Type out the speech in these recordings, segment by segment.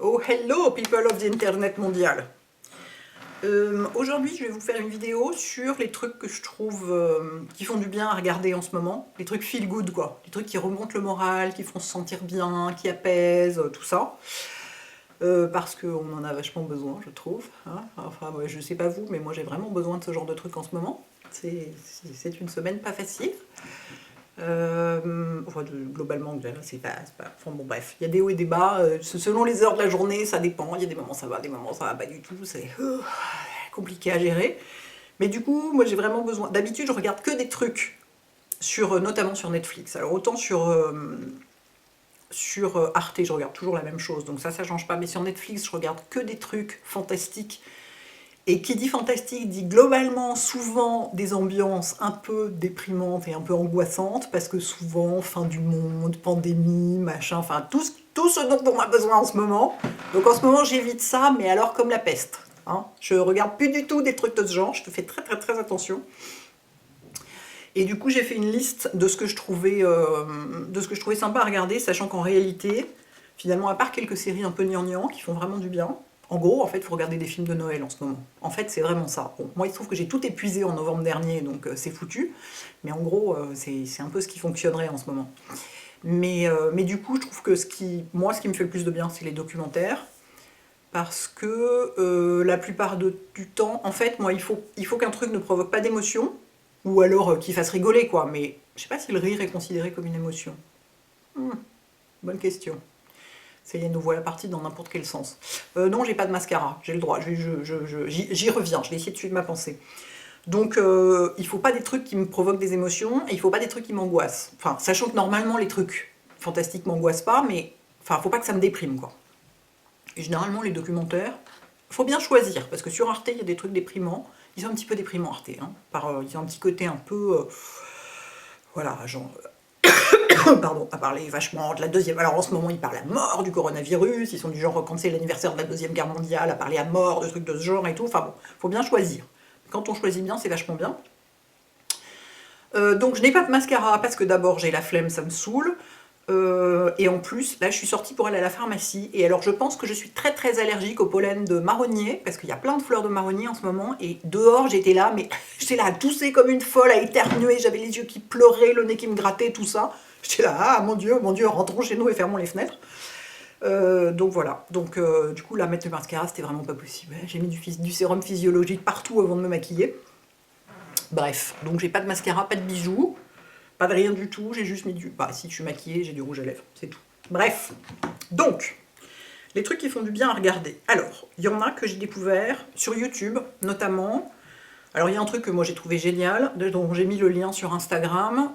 Oh hello people of the internet mondial. Aujourd'hui je vais vous faire une vidéo sur les trucs que je trouve qui font du bien à regarder en ce moment. Les trucs feel good quoi, les trucs qui remontent le moral, qui font se sentir bien, qui apaisent, tout ça. Parce qu'on en a vachement besoin je trouve. Hein, enfin ouais, je sais pas vous mais moi j'ai vraiment besoin de ce genre de trucs en ce moment. C'est une semaine pas facile. Enfin, globalement, c'est pas... Enfin bon bref, il y a des hauts et des bas, selon les heures de la journée, ça dépend, il y a des moments ça va, des moments ça va pas du tout, c'est compliqué à gérer. Mais du coup, moi j'ai vraiment besoin... D'habitude, je regarde que des trucs, notamment sur Netflix. Alors autant sur Arte, je regarde toujours la même chose, donc ça change pas, mais sur Netflix, je regarde que des trucs fantastiques. Et qui dit fantastique dit globalement souvent des ambiances un peu déprimantes et un peu angoissantes, parce que souvent fin du monde, pandémie, machin, enfin tout ce dont on a besoin en ce moment. Donc en ce moment j'évite ça, mais alors comme la peste. Hein. Je regarde plus du tout des trucs de ce genre, je te fais très très très attention. Et du coup j'ai fait une liste de ce que je trouvais sympa à regarder, sachant qu'en réalité, finalement à part quelques séries un peu gnangnang qui font vraiment du bien, en gros, en fait, il faut regarder des films de Noël en ce moment. En fait, c'est vraiment ça. Bon, moi, il se trouve que j'ai tout épuisé en novembre dernier, donc c'est foutu. Mais en gros, c'est un peu ce qui fonctionnerait en ce moment. Mais du coup, je trouve que ce qui me fait le plus de bien, c'est les documentaires. Parce que la plupart du temps, en fait, moi, il faut qu'un truc ne provoque pas d'émotion, ou alors qu'il fasse rigoler, quoi. Mais je sais pas si le rire est considéré comme une émotion. Bonne question. Ça y est, nous voilà partis dans n'importe quel sens. Non, j'ai pas de mascara, j'ai le droit, j'y reviens, je vais essayer de suivre ma pensée. Donc, il faut pas des trucs qui me provoquent des émotions, et il faut pas des trucs qui m'angoissent. Enfin, sachant que normalement, les trucs fantastiques m'angoissent pas, mais enfin, faut pas que ça me déprime, quoi. Et généralement, les documentaires, faut bien choisir, parce que sur Arte, il y a des trucs déprimants. Ils sont un petit peu déprimants, Arte, hein. Ils ont un petit côté un peu... voilà, genre... pardon, à parler vachement de la deuxième... Alors en ce moment, ils parlent à mort du coronavirus, ils sont du genre, quand c'est l'anniversaire de la Deuxième Guerre mondiale, à parler à mort de trucs de ce genre et tout. Enfin bon, faut bien choisir. Quand on choisit bien, c'est vachement bien. Donc je n'ai pas de mascara parce que d'abord j'ai la flemme, ça me saoule. Et en plus, là je suis sortie pour aller à la pharmacie, et alors je pense que je suis très très allergique au pollen de marronnier, parce qu'il y a plein de fleurs de marronnier en ce moment, et dehors j'étais là, mais j'étais là à tousser comme une folle, à éternuer, j'avais les yeux qui pleuraient, le nez qui me grattait, tout ça. J'étais là, ah mon dieu, rentrons chez nous et fermons les fenêtres. Donc voilà, donc du coup là mettre le mascara c'était vraiment pas possible. J'ai mis du sérum physiologique partout avant de me maquiller. Bref, donc j'ai pas de mascara, pas de bijoux, pas de rien du tout, j'ai juste mis du... Bah si je suis maquillée, j'ai du rouge à lèvres, c'est tout. Bref, donc, les trucs qui font du bien à regarder. Alors, il y en a que j'ai découvert sur YouTube, notamment. Alors il y a un truc que moi j'ai trouvé génial, dont j'ai mis le lien sur Instagram,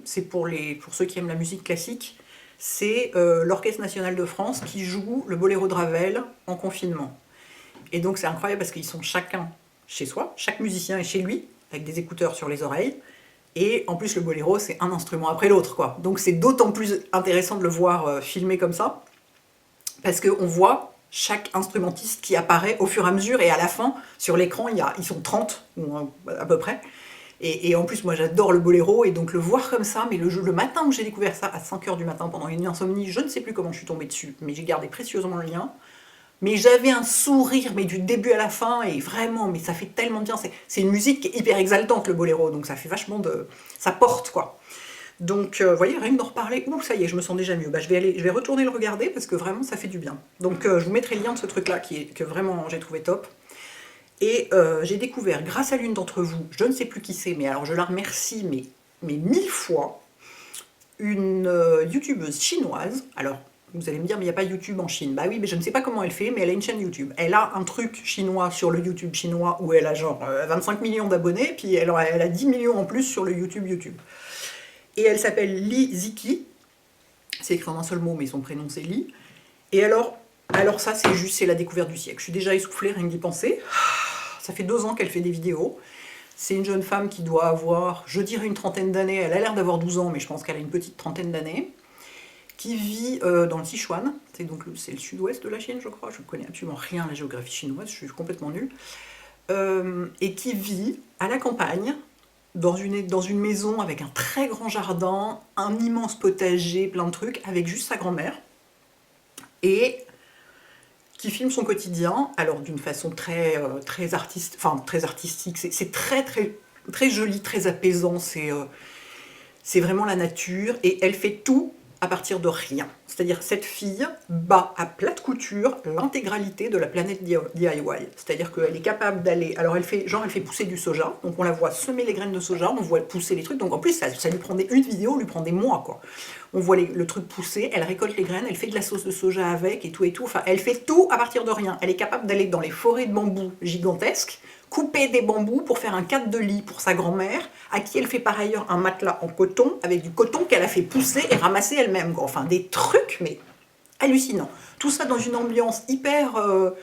c'est pour ceux qui aiment la musique classique, c'est l'Orchestre National de France qui joue le Boléro de Ravel en confinement. Et donc c'est incroyable parce qu'ils sont chacun chez soi, chaque musicien est chez lui, avec des écouteurs sur les oreilles, et en plus le boléro c'est un instrument après l'autre, quoi. Donc c'est d'autant plus intéressant de le voir filmé comme ça, parce qu'on voit chaque instrumentiste qui apparaît au fur et à mesure, et à la fin, sur l'écran, ils sont 30, à peu près. Et en plus, moi j'adore le boléro, et donc le voir comme ça, mais le matin où j'ai découvert ça, à 5h du matin, pendant une insomnie, je ne sais plus comment je suis tombée dessus, mais j'ai gardé précieusement le lien. Mais j'avais un sourire, mais du début à la fin, et vraiment, mais ça fait tellement bien. C'est une musique qui est hyper exaltante, le boléro, donc ça fait vachement de... ça porte, quoi. Donc, vous voyez, rien que d'en reparler, ouh, ça y est, je me sens déjà mieux. Bah, je vais retourner le regarder, parce que vraiment, ça fait du bien. Donc, je vous mettrai le lien de ce truc-là, que vraiment, j'ai trouvé top. Et j'ai découvert, grâce à l'une d'entre vous, je ne sais plus qui c'est, mais alors je la remercie, mais 1000 fois, une youtubeuse chinoise. Alors, vous allez me dire, mais il n'y a pas YouTube en Chine. Bah oui, mais je ne sais pas comment elle fait, mais elle a une chaîne YouTube. Elle a un truc chinois sur le YouTube chinois où elle a genre 25 millions d'abonnés, puis elle a 10 millions en plus sur le YouTube. Et elle s'appelle Li Ziki. C'est écrit en un seul mot, mais son prénom c'est Li. Et alors ça, c'est la découverte du siècle. Je suis déjà essoufflée, rien que d'y penser. Ça fait 2 ans qu'elle fait des vidéos. C'est une jeune femme qui doit avoir, je dirais, une trentaine d'années. Elle a l'air d'avoir 12 ans, mais je pense qu'elle a une petite trentaine d'années. Qui vit dans le Sichuan, c'est le sud-ouest de la Chine, je crois, je ne connais absolument rien à la géographie chinoise, je suis complètement nulle, et qui vit à la campagne, dans une maison avec un très grand jardin, un immense potager, plein de trucs, avec juste sa grand-mère, et qui filme son quotidien, alors d'une façon très, très artistique, c'est très joli, très apaisant, c'est vraiment la nature, et elle fait tout à partir de rien. C'est-à-dire cette fille bat à plate couture l'intégralité de la planète DIY. C'est-à-dire qu'elle est capable d'aller... Alors elle fait pousser du soja, donc on la voit semer les graines de soja, on voit pousser les trucs, donc en plus ça lui prend une vidéo lui prend des mois, quoi. On voit le truc pousser, elle récolte les graines, elle fait de la sauce de soja avec, et tout, enfin elle fait tout à partir de rien. Elle est capable d'aller dans les forêts de bambous gigantesques, couper des bambous pour faire un cadre de lit pour sa grand-mère, à qui elle fait par ailleurs un matelas en coton, avec du coton qu'elle a fait pousser et ramasser elle-même. Enfin, des trucs, mais hallucinants. Tout ça dans une ambiance elle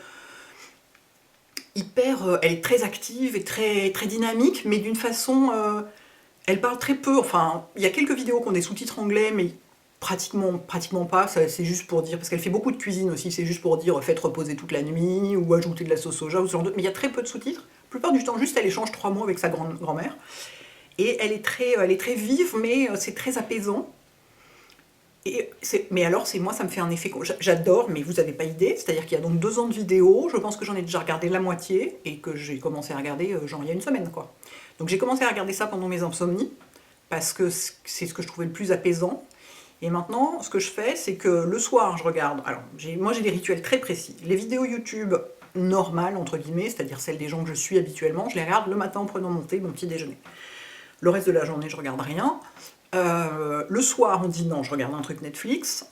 est très active et très dynamique, mais d'une façon... elle parle très peu, enfin, il y a quelques vidéos qui ont des sous-titres anglais, mais pratiquement pas, c'est juste pour dire, parce qu'elle fait beaucoup de cuisine aussi, c'est juste pour dire faites reposer toute la nuit, ou ajouter de la sauce soja, ou ce genre de... Mais il y a très peu de sous-titres. La plupart du temps, juste elle échange 3 mots avec sa grand-mère. Et elle est très vive, mais c'est très apaisant. Mais alors, moi, ça me fait un effet... J'adore, mais vous n'avez pas idée. C'est-à-dire qu'il y a donc 2 ans de vidéos, je pense que j'en ai déjà regardé la moitié, et que j'ai commencé à regarder, genre, il y a une semaine, quoi. Donc j'ai commencé à regarder ça pendant mes insomnies, parce que c'est ce que je trouvais le plus apaisant. Et maintenant, ce que je fais, c'est que le soir, je regarde... Alors, moi, j'ai des rituels très précis. Les vidéos YouTube normales, entre guillemets, c'est-à-dire celles des gens que je suis habituellement, je les regarde le matin en prenant mon thé, mon petit déjeuner. Le reste de la journée, je regarde rien. Le soir, on dit non, je regarde un truc Netflix.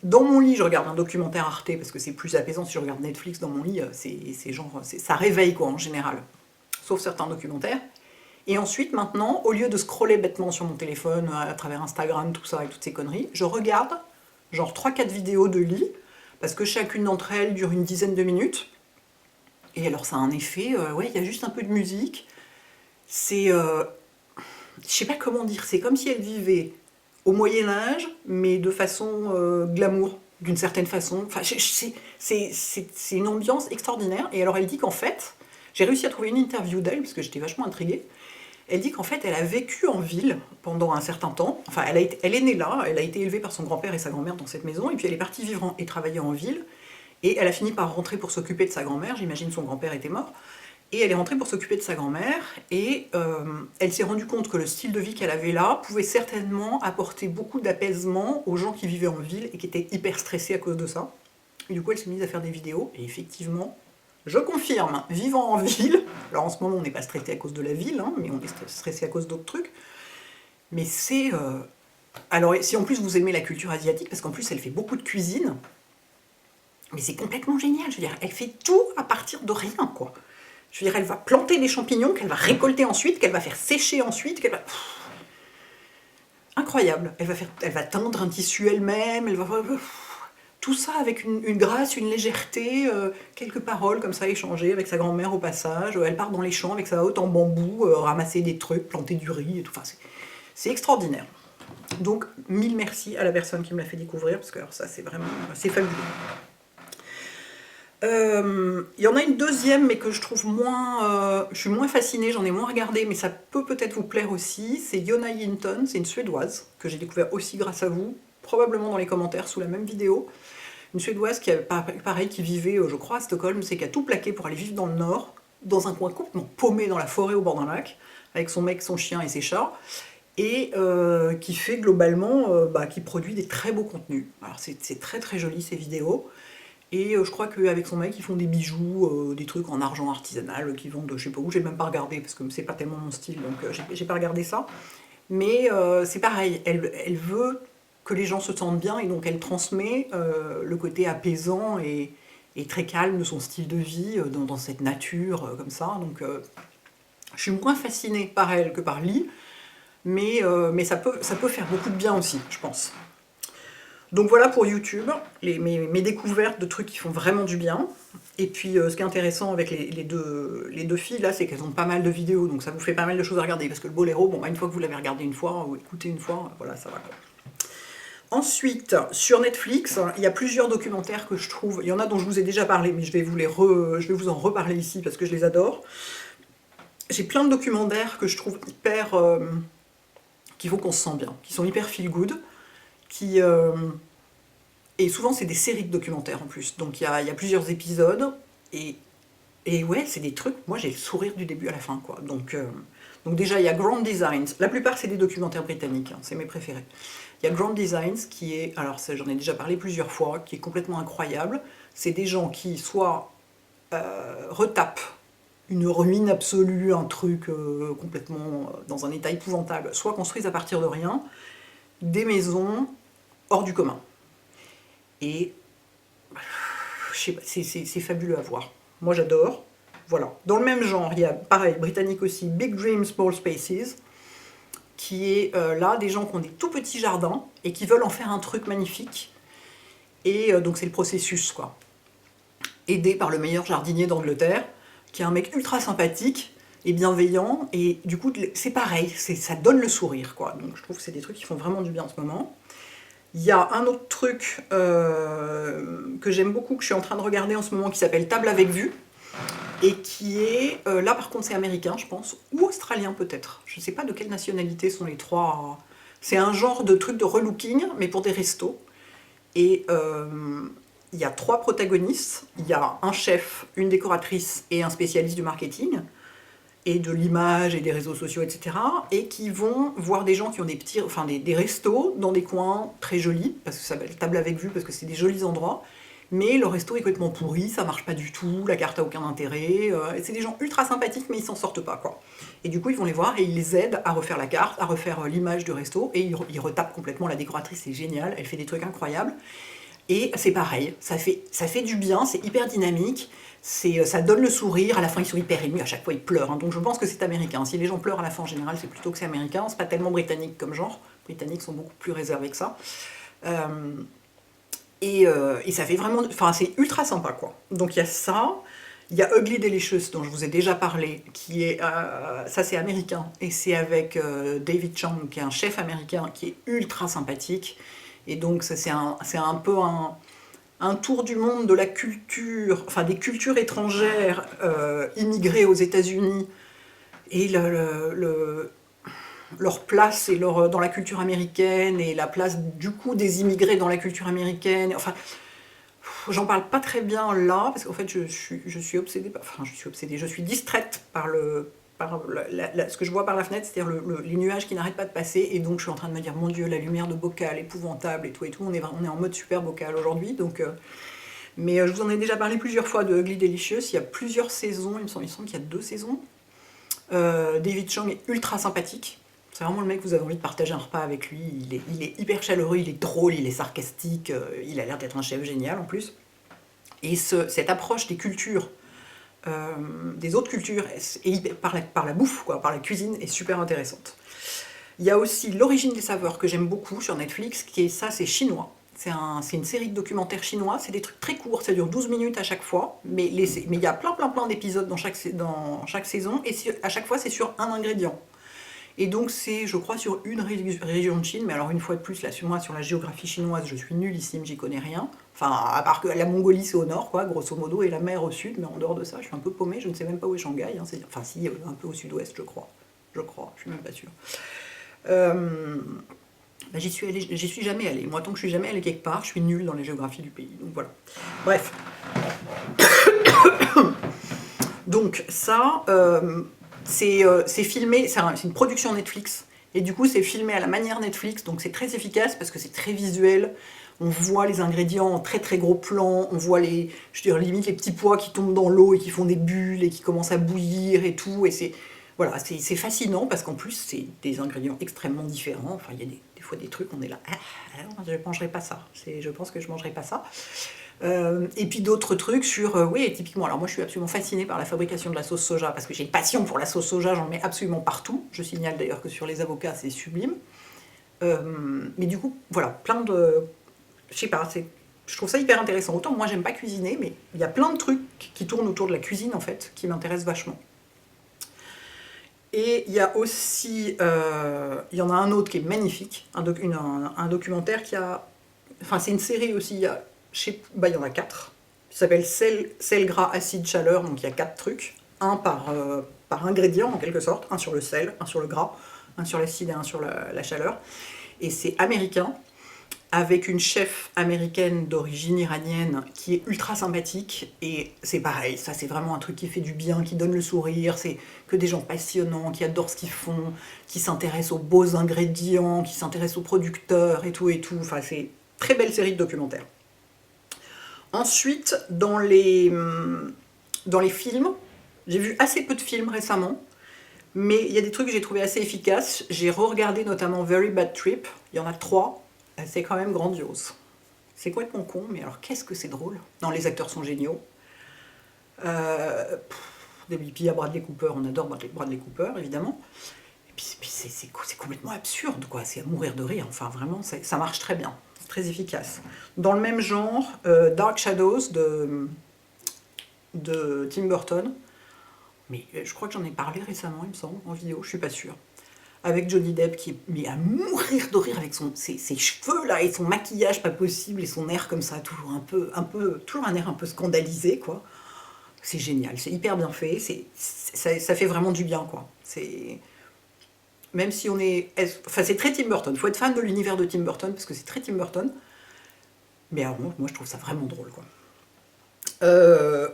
Dans mon lit, je regarde un documentaire Arte, parce que c'est plus apaisant si je regarde Netflix dans mon lit, ça réveille, quoi, en général. Sauf certains documentaires. Et ensuite, maintenant, au lieu de scroller bêtement sur mon téléphone, à travers Instagram, tout ça et toutes ces conneries, je regarde genre 3-4 vidéos de lit, parce que chacune d'entre elles dure une dizaine de minutes. Et alors ça a un effet, ouais, il y a juste un peu de musique. C'est... je sais pas comment dire, c'est comme si elle vivait au Moyen-Âge, mais de façon glamour, d'une certaine façon. Enfin, c'est une ambiance extraordinaire. Et alors elle dit qu'en fait, j'ai réussi à trouver une interview d'elle, parce que j'étais vachement intriguée. Elle dit qu'en fait, elle a vécu en ville pendant un certain temps. Enfin, elle est née là, elle a été élevée par son grand-père et sa grand-mère dans cette maison, et puis elle est partie vivre et travailler en ville. Et elle a fini par rentrer pour s'occuper de sa grand-mère, j'imagine son grand-père était mort. Et elle est rentrée pour s'occuper de sa grand-mère, et elle s'est rendue compte que le style de vie qu'elle avait là pouvait certainement apporter beaucoup d'apaisement aux gens qui vivaient en ville et qui étaient hyper stressés à cause de ça. Et du coup, elle s'est mise à faire des vidéos, et effectivement, je confirme, vivant en ville, alors en ce moment on n'est pas stressé à cause de la ville, hein, mais on est stressé à cause d'autres trucs, mais c'est... Alors si en plus vous aimez la culture asiatique, parce qu'en plus elle fait beaucoup de cuisine, mais c'est complètement génial, je veux dire, elle fait tout à partir de rien, quoi. Je veux dire, elle va planter des champignons qu'elle va récolter ensuite, qu'elle va faire sécher ensuite, qu'elle va... Incroyable, elle va teindre un tissu elle-même, elle va... Tout ça avec une grâce, une légèreté, quelques paroles comme ça échangées avec sa grand-mère au passage. Elle part dans les champs avec sa hotte en bambou, ramasser des trucs, planter du riz et tout. Enfin, c'est extraordinaire. Donc, 1000 merci à la personne qui me l'a fait découvrir, parce que alors, ça, c'est vraiment... c'est fabuleux. Il y en a une deuxième, mais que je trouve moins... je suis moins fascinée, j'en ai moins regardé, mais ça peut peut-être vous plaire aussi. C'est Yona Hinton, c'est une Suédoise, que j'ai découvert aussi grâce à vous, probablement dans les commentaires sous la même vidéo. Une Suédoise qui, pareil, qui vivait, je crois, à Stockholm, c'est qui a tout plaqué pour aller vivre dans le nord, dans un coin complètement paumé dans la forêt au bord d'un lac, avec son mec, son chien et ses chats, et qui fait globalement, qui produit des très beaux contenus. Alors c'est très très joli ces vidéos, et je crois qu'avec son mec, ils font des bijoux, des trucs en argent artisanal, qui vendent, je sais pas où, j'ai même pas regardé, parce que c'est pas tellement mon style, donc j'ai pas regardé ça. Mais c'est pareil, elle veut que les gens se sentent bien, et donc elle transmet le côté apaisant et très calme de son style de vie dans cette nature comme ça. Donc je suis moins fascinée par elle que par Lee, mais ça peut faire beaucoup de bien aussi, je pense. Donc voilà pour YouTube, mes découvertes de trucs qui font vraiment du bien. Et puis ce qui est intéressant avec les deux filles là, c'est qu'elles ont pas mal de vidéos, donc ça vous fait pas mal de choses à regarder, parce que le Boléro, bon, une fois que vous l'avez regardé une fois, ou écouté une fois, voilà, ça va quoi. Ensuite, sur Netflix, il y a plusieurs documentaires que je trouve, il y en a dont je vous ai déjà parlé, mais je vais vous en reparler ici parce que je les adore. J'ai plein de documentaires que je trouve hyper... qui font qu'on se sent bien, qui sont hyper feel good, qui Et souvent, c'est des séries de documentaires en plus. Donc, il y a plusieurs épisodes. Et, et ouais, c'est des trucs. Moi, j'ai le sourire du début à la fin, quoi. Donc déjà, il y a Grand Designs. La plupart, c'est des documentaires britanniques. Hein, c'est mes préférés. Il y a Grand Designs qui est, alors ça, j'en ai déjà parlé plusieurs fois, qui est complètement incroyable. C'est des gens qui soit retapent une ruine absolue, un truc complètement dans un état épouvantable, soit construisent à partir de rien des maisons hors du commun. Et je sais pas, c'est fabuleux à voir. Moi j'adore. Voilà. Dans le même genre, il y a pareil, britannique aussi, Big Dreams, Small Spaces, qui est là des gens qui ont des tout petits jardins et qui veulent en faire un truc magnifique. Et donc c'est le processus, quoi. Aidé par le meilleur jardinier d'Angleterre, qui est un mec ultra sympathique et bienveillant, et du coup c'est pareil, ça donne le sourire, quoi. Donc je trouve que c'est des trucs qui font vraiment du bien en ce moment. Il y a un autre truc que j'aime beaucoup, que je suis en train de regarder en ce moment, qui s'appelle Table avec vue, et qui est, là par contre c'est américain je pense, ou australien peut-être, je sais pas de quelle nationalité sont les trois, c'est un genre de truc de relooking, mais pour des restos, et il y a trois protagonistes, il y a un chef, une décoratrice et un spécialiste du marketing, et de l'image et des réseaux sociaux, etc. Et qui vont voir des gens qui ont des restos dans des coins très jolis, parce que ça s'appelle Table avec vue, parce que c'est des jolis endroits, mais le resto est complètement pourri, ça marche pas du tout, la carte a aucun intérêt, et c'est des gens ultra sympathiques, mais ils s'en sortent pas, quoi. Et du coup, ils vont les voir et ils les aident à refaire la carte, à refaire l'image du resto, et ils retapent complètement. La décoratrice, c'est génial, elle fait des trucs incroyables. Et c'est pareil, ça fait du bien, c'est hyper dynamique, ça donne le sourire, à la fin ils sont hyper émus, à chaque fois ils pleurent, hein. Donc je pense que c'est américain. Si les gens pleurent à la fin en général, c'est plutôt que c'est américain, c'est pas tellement britannique comme genre, les Britanniques sont beaucoup plus réservés que ça. Et ça fait vraiment, enfin c'est ultra sympa, quoi. Donc il y a ça, il y a Ugly Delicious dont je vous ai déjà parlé, qui est, ça c'est américain, et c'est avec David Chang, qui est un chef américain, qui est ultra sympathique. Et donc ça c'est un peu un tour du monde de la culture, enfin des cultures étrangères immigrées aux États-Unis, et leur place et dans la culture américaine, et la place du coup des immigrés dans la culture américaine. Enfin, j'en parle pas très bien là, parce qu'en fait je suis obsédée, je suis distraite par ce que je vois par la fenêtre, c'est-à-dire les nuages qui n'arrêtent pas de passer, et donc je suis en train de me dire, mon Dieu, la lumière de bocal, épouvantable, et tout, on est en mode super bocal aujourd'hui, donc... mais je vous en ai déjà parlé plusieurs fois de Ugly Delicious, il y a plusieurs saisons, il me semble qu'il y a 2 saisons. David Chang est ultra sympathique, c'est vraiment le mec que vous avez envie de partager un repas avec lui, il est hyper chaleureux, il est drôle, il est sarcastique, il a l'air d'être un chef génial en plus. Et cette approche des cultures, des autres cultures, et par la bouffe, quoi, par la cuisine, est super intéressante. Il y a aussi L'origine des saveurs, que j'aime beaucoup sur Netflix, c'est chinois. C'est une série de documentaires chinois, c'est des trucs très courts, ça dure 12 minutes à chaque fois, mais il y a plein d'épisodes dans chaque saison, et à chaque fois c'est sur un ingrédient. Et donc c'est, je crois, sur une région de Chine, mais alors une fois de plus, là, sur la géographie chinoise, je suis nullissime, j'y connais rien. Enfin, à part que la Mongolie c'est au nord, quoi, grosso modo, et la mer au sud, mais en dehors de ça, je suis un peu paumée, je ne sais même pas où est Shanghai, hein, enfin si, un peu au sud-ouest, je crois, je suis même pas sûre. J'y suis jamais allée. Moi, tant que je suis jamais allée quelque part, je suis nulle dans les géographies du pays. Donc voilà. Bref. Donc ça, c'est filmé, c'est une production Netflix. Et du coup, c'est filmé à la manière Netflix. Donc c'est très efficace parce que c'est très visuel. On voit les ingrédients en très très gros plans. On voit limite les petits pois qui tombent dans l'eau et qui font des bulles et qui commencent à bouillir et tout. Et c'est fascinant parce qu'en plus, c'est des ingrédients extrêmement différents. Enfin, il y a des fois des trucs, on est là, je ne mangerai pas ça. Je pense que je ne mangerai pas ça. Et puis d'autres trucs sur, oui, typiquement, alors moi je suis absolument fascinée par la fabrication de la sauce soja, parce que j'ai une passion pour la sauce soja, j'en mets absolument partout. Je signale d'ailleurs que sur les avocats, c'est sublime. Mais du coup, voilà, plein de... Je sais pas, je trouve ça hyper intéressant. Autant moi j'aime pas cuisiner, mais il y a plein de trucs qui tournent autour de la cuisine, en fait, qui m'intéressent vachement. Et il y a aussi, il y en a un autre qui est magnifique, un documentaire qui a... Enfin, c'est une série aussi, il y en a 4. Ça s'appelle sel, gras, acide, chaleur, donc il y a 4 trucs. Un par ingrédient, en quelque sorte. Un sur le sel, un sur le gras, un sur l'acide et un sur la chaleur. Et c'est américain. avec une chef américaine d'origine iranienne qui est ultra sympathique, et c'est pareil, ça c'est vraiment un truc qui fait du bien, qui donne le sourire, c'est que des gens passionnants, qui adorent ce qu'ils font, qui s'intéressent aux beaux ingrédients, qui s'intéressent aux producteurs et tout, enfin c'est très belle série de documentaires. Ensuite, dans les films, j'ai vu assez peu de films récemment, mais il y a des trucs que j'ai trouvé assez efficaces. J'ai re-regardé notamment Very Bad Trip, il y en a 3, c'est quand même grandiose. C'est complètement con, mais alors qu'est-ce que c'est drôle. Non, les acteurs sont géniaux. Et puis il y a Bradley Cooper, on adore Bradley Cooper, évidemment. Et puis c'est complètement absurde, quoi. C'est à mourir de rire. Enfin, vraiment, ça marche très bien. C'est très efficace. Dans le même genre, Dark Shadows de Tim Burton. Mais je crois que j'en ai parlé récemment, il me semble, en vidéo, je suis pas sûre. Avec Johnny Depp qui est mais à mourir de rire avec ses cheveux là et son maquillage pas possible et son air comme ça, toujours toujours un air un peu scandalisé, quoi. C'est génial, c'est hyper bien fait, ça fait vraiment du bien, quoi. Même si on est... Enfin, c'est très Tim Burton, faut être fan de l'univers de Tim Burton parce que c'est très Tim Burton. Mais alors, moi je trouve ça vraiment drôle, quoi.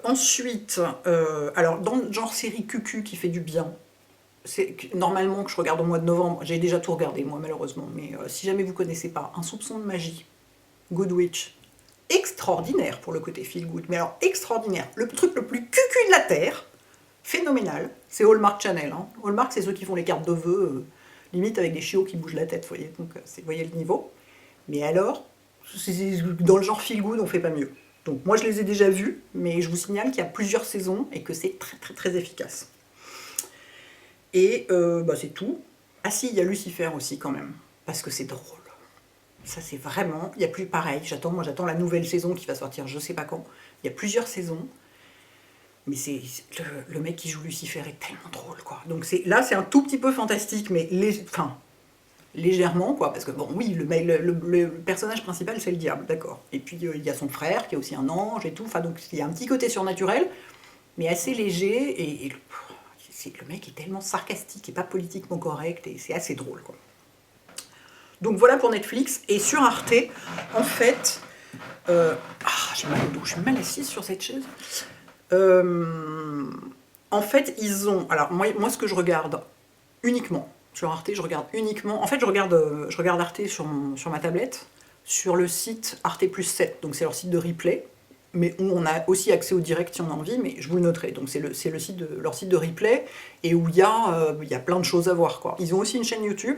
Ensuite, alors dans le genre série cucu qui fait du bien, c'est normalement que je regarde au mois de novembre, j'ai déjà tout regardé moi malheureusement, mais si jamais vous connaissez pas, Un soupçon de magie, Good Witch, extraordinaire pour le côté feel good, mais alors extraordinaire, le truc le plus cucu de la terre, phénoménal, c'est Hallmark Channel, hein. Hallmark c'est ceux qui font les cartes de vœux, limite avec des chiots qui bougent la tête, vous voyez, donc vous voyez le niveau, mais alors, dans le genre feel good on fait pas mieux. Donc moi je les ai déjà vus, mais je vous signale qu'il y a plusieurs saisons et que c'est très très très efficace. Et c'est tout. Ah si, il y a Lucifer aussi quand même, parce que c'est drôle. Ça c'est vraiment, il y a plus pareil, j'attends la nouvelle saison qui va sortir je sais pas quand. Il y a plusieurs saisons, mais c'est le mec qui joue Lucifer est tellement drôle, quoi. Donc là c'est un tout petit peu fantastique, mais légèrement, quoi, parce que bon, oui, le personnage principal c'est le diable, d'accord. Et puis il y a son frère qui est aussi un ange et tout, enfin donc il y a un petit côté surnaturel, mais assez léger, et le mec est tellement sarcastique et pas politiquement correct, et c'est assez drôle, quoi. Donc voilà pour Netflix, et sur Arte, en fait, j'ai mal au dos, je suis mal assise sur cette chaise. En fait, ils ont, alors moi ce que je regarde uniquement, sur Arte, je regarde uniquement... En fait, je regarde Arte sur ma tablette, sur le site Arte Plus 7, donc c'est leur site de replay, mais où on a aussi accès au direct si on a envie, mais je vous le noterai. Donc c'est leur site de replay, et où il y a plein de choses à voir, quoi. Ils ont aussi une chaîne YouTube,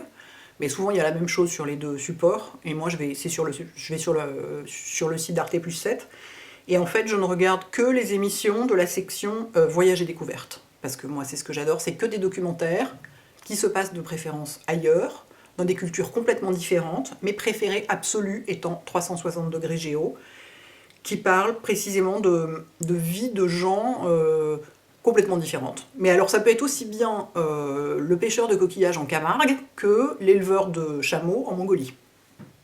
mais souvent il y a la même chose sur les deux supports, et moi je vais sur le site d'Arte Plus 7, et en fait je ne regarde que les émissions de la section Voyage et découverte, parce que moi c'est ce que j'adore, c'est que des documentaires qui se passent de préférence ailleurs, dans des cultures complètement différentes, mes préférés absolus étant 360 degrés géo, qui parlent précisément de vie de gens complètement différentes. Mais alors ça peut être aussi bien le pêcheur de coquillages en Camargue que l'éleveur de chameaux en Mongolie.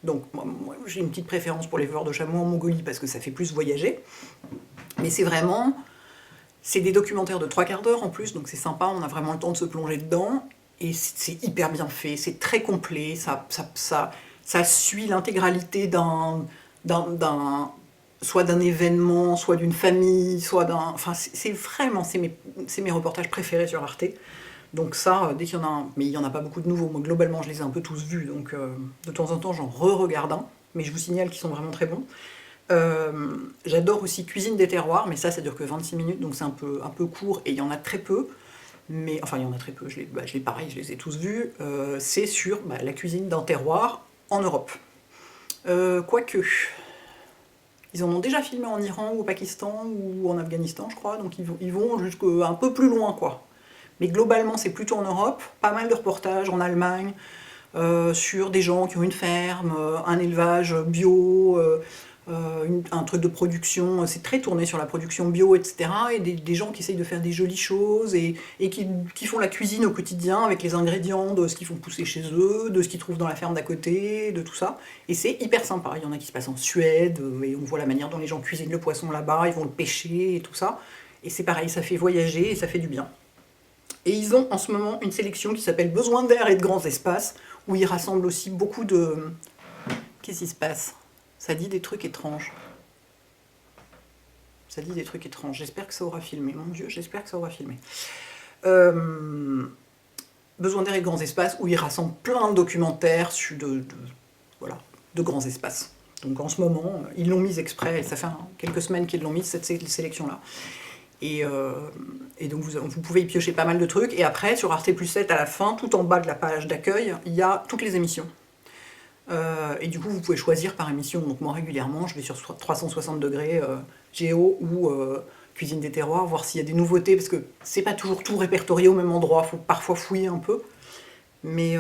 Donc moi j'ai une petite préférence pour l'éleveur de chameaux en Mongolie parce que ça fait plus voyager, mais c'est des documentaires de 3/4 d'heure en plus, donc c'est sympa, on a vraiment le temps de se plonger dedans, et c'est hyper bien fait, c'est très complet, ça suit l'intégralité soit d'un événement, soit d'une famille, soit d'un... Enfin, c'est vraiment, c'est mes reportages préférés sur Arte. Donc ça, dès qu'il y en a un... Mais il n'y en a pas beaucoup de nouveaux, moi globalement je les ai un peu tous vus, donc de temps en temps j'en re-regarde un, mais je vous signale qu'ils sont vraiment très bons. J'adore aussi Cuisine des terroirs, mais ça dure que 26 minutes, donc c'est un peu court, et il y en a très peu. Mais, enfin, il y en a très peu, je les ai tous vus. C'est sur la cuisine d'un terroir en Europe. Quoique, ils en ont déjà filmé en Iran, ou au Pakistan, ou en Afghanistan, je crois, donc ils vont jusqu'à un peu plus loin, quoi. Mais globalement, c'est plutôt en Europe, pas mal de reportages en Allemagne, sur des gens qui ont une ferme, un élevage bio, un truc de production, c'est très tourné sur la production bio, etc. Et des gens qui essayent de faire des jolies choses et qui font la cuisine au quotidien avec les ingrédients de ce qu'ils font pousser chez eux, de ce qu'ils trouvent dans la ferme d'à côté, de tout ça. Et c'est hyper sympa. Il y en a qui se passent en Suède, et on voit la manière dont les gens cuisinent le poisson là-bas, ils vont le pêcher et tout ça. Et c'est pareil, ça fait voyager et ça fait du bien. Et ils ont en ce moment une sélection qui s'appelle Besoin d'air et de grands espaces, où ils rassemblent aussi beaucoup de Qu'est-ce qui se passe? Ça dit des trucs étranges. Ça dit des trucs étranges. J'espère que ça aura filmé. Mon Dieu, j'espère que ça aura filmé. Besoin d'air et de grands espaces, où il rassemble plein de documentaires voilà, de grands espaces. Donc en ce moment, ils l'ont mise exprès, et ça fait quelques semaines qu'ils l'ont mise, cette sélection-là. Et donc vous pouvez y piocher pas mal de trucs. Et après, sur Arte+7, à la fin, tout en bas de la page d'accueil, il y a toutes les émissions. Et du coup, vous pouvez choisir par émission. Donc moi, régulièrement, je vais sur 360 degrés Géo ou Cuisine des terroirs, voir s'il y a des nouveautés, parce que c'est pas toujours tout répertorié au même endroit, il faut parfois fouiller un peu. Mais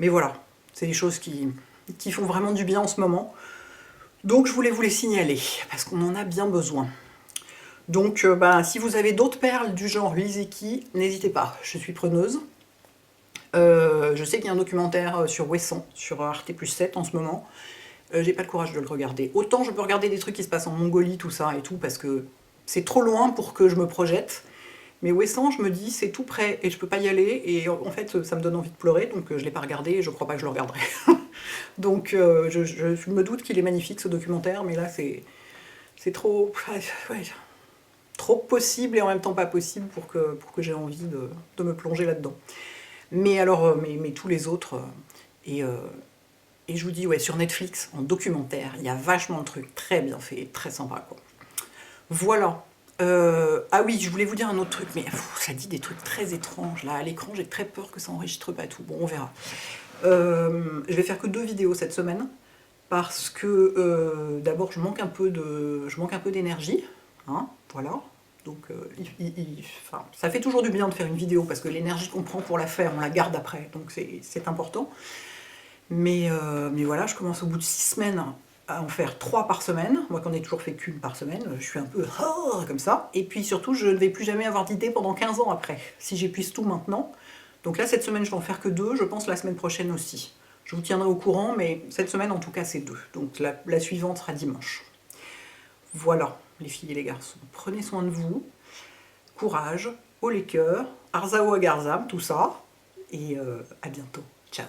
voilà, c'est des choses qui font vraiment du bien en ce moment. Donc je voulais vous les signaler, parce qu'on en a bien besoin. Donc si vous avez d'autres perles du genre Liseki, n'hésitez pas, je suis preneuse. Je sais qu'il y a un documentaire sur Ouessant, sur Arte+7 en ce moment. J'ai pas le courage de le regarder. Autant je peux regarder des trucs qui se passent en Mongolie, tout ça et tout, parce que c'est trop loin pour que je me projette. Mais Ouessant, je me dis, c'est tout près et je peux pas y aller. Et en fait, ça me donne envie de pleurer, donc je l'ai pas regardé et je crois pas que je le regarderai. Donc je me doute qu'il est magnifique ce documentaire, mais là c'est trop, ouais, trop possible et en même temps pas possible pour que j'ai envie de me plonger là-dedans. Mais alors, mais tous les autres, et je vous dis, ouais, sur Netflix, en documentaire, il y a vachement de trucs très bien faits, très sympa, quoi. Voilà. Ah oui, je voulais vous dire un autre truc, mais ça dit des trucs très étranges, là, à l'écran, j'ai très peur que ça enregistre pas tout. Bon, on verra. Je vais faire que 2 vidéos cette semaine, parce que, d'abord, je manque un peu d'énergie, hein, voilà. Donc, enfin, ça fait toujours du bien de faire une vidéo, parce que l'énergie qu'on prend pour la faire, on la garde après, donc c'est important. Mais voilà, je commence au bout de 6 semaines à en faire 3 par semaine. Moi, qu'on n'ai toujours fait qu'une par semaine, je suis un peu comme ça. Et puis surtout, je ne vais plus jamais avoir d'idée pendant 15 ans après, si j'épuise tout maintenant. Donc là, cette semaine, je vais en faire que 2, je pense la semaine prochaine aussi. Je vous tiendrai au courant, mais cette semaine, en tout cas, c'est 2. Donc la suivante sera dimanche. Voilà, les filles et les garçons. Prenez soin de vous. Courage, haut les cœurs, Arzao Agarzam, tout ça. Et à bientôt. Ciao.